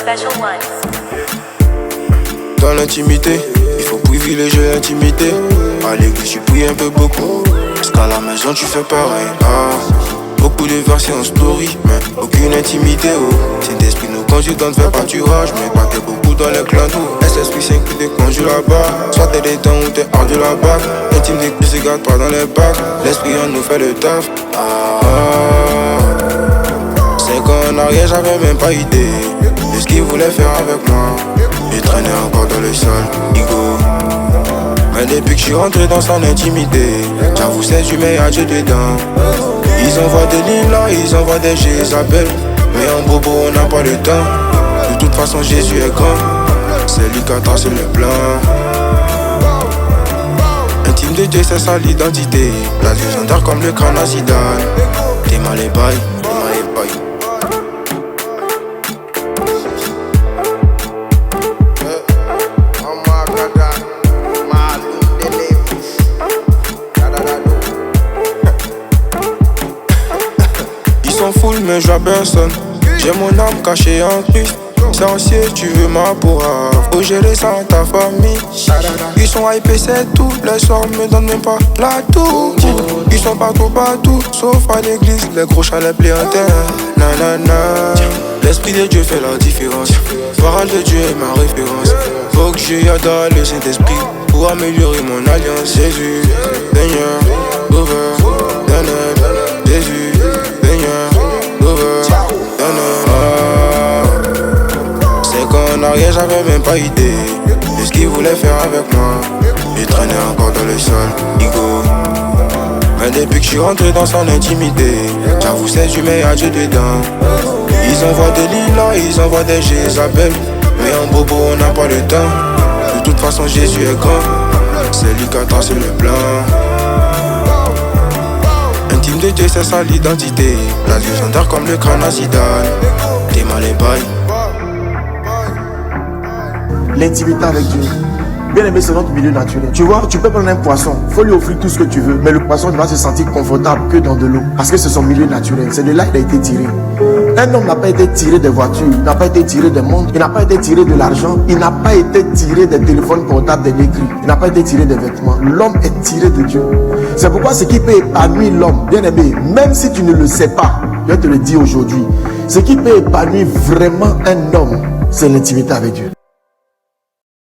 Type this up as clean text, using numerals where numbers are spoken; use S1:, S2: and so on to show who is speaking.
S1: Special Ones.
S2: Dans l'intimité, il faut privilégier l'intimité. À l'église, tu pries un peu beaucoup. Parce qu'à la maison, tu fais pareil. Beaucoup de versions en story, mais aucune intimité. Saint-Esprit nous conduit dans le vrai pâturage. Mais pas t'es beaucoup dans les clans tout. L'esprit Saint qui te conduit là-bas. Soit t'es des temps ou t'es hors de la bague. Intime des plus, garde pas dans les bacs. L'esprit en nous fait le taf. 5 ans en arrière, j'avais même pas idée de ce qu'il voulait faire avec moi. Il traînait encore dans le sol, ego. Mais depuis que je suis rentré dans son intimité, j'avoue c'est humain, y'a Dieu dedans. Ils envoient des lilas, ils envoient des Jézabel. Mais en bobo on n'a pas le temps. De toute façon Jésus est grand. C'est lui qui a tracé le plan. Intime de Dieu c'est ça l'identité. La légendaire comme le crâne à Zidane. T'es mal et bail, t'es mal et bail. Ils sont full mais je vois personne. J'ai mon âme cachée en Christ. Sorcier, tu veux ma pourra. Faut gérer ça à ta famille. Ils sont hypés, c'est tout. Les soirs me donnent même pas la tour. Ils sont partout, sauf à l'église. Les gros chalets pliés en terre. Nanana. L'esprit de Dieu fait la différence. Parole de Dieu est ma référence. Faut que j'y adore le Saint-Esprit pour améliorer mon alliance. Jésus, Seigneur, Sauveur, Donne, Jésus, Seigneur, Sauveur, Donne. 5 ans en arrière, j'avais même pas idée de ce qu'il voulait faire avec moi. Il traînait encore dans le sol, ego. Mais depuis que je suis rentré dans son intimité, j'avoue c'est humain, y'a Dieu dedans. Ils envoient des lilas, ils envoient des Jézabel. Mais en bobo on n'a pas le temps. De toute façon Jésus est grand. C'est lui qui a tracé le plan. Intime de Dieu c'est ça l'identité. La légendaire comme le crâne à Zidane. T'es mal et bail.
S3: L'intimité avec Dieu. Bien aimé, c'est notre milieu naturel. Tu vois, tu peux prendre un poisson, faut lui offrir tout ce que tu veux, mais le poisson ne va se sentir confortable que dans de l'eau, parce que c'est son milieu naturel. C'est de là qu'il a été tiré. Un homme n'a pas été tiré des voitures, il n'a pas été tiré des montres, il n'a pas été tiré de l'argent, il n'a pas été tiré des téléphones portables, des écrits, il n'a pas été tiré des vêtements. L'homme est tiré de Dieu. C'est pourquoi ce qui peut épanouir l'homme, bien aimé, même si tu ne le sais pas, je te le dis aujourd'hui, ce qui peut épanouir vraiment un homme, c'est l'intimité avec Dieu.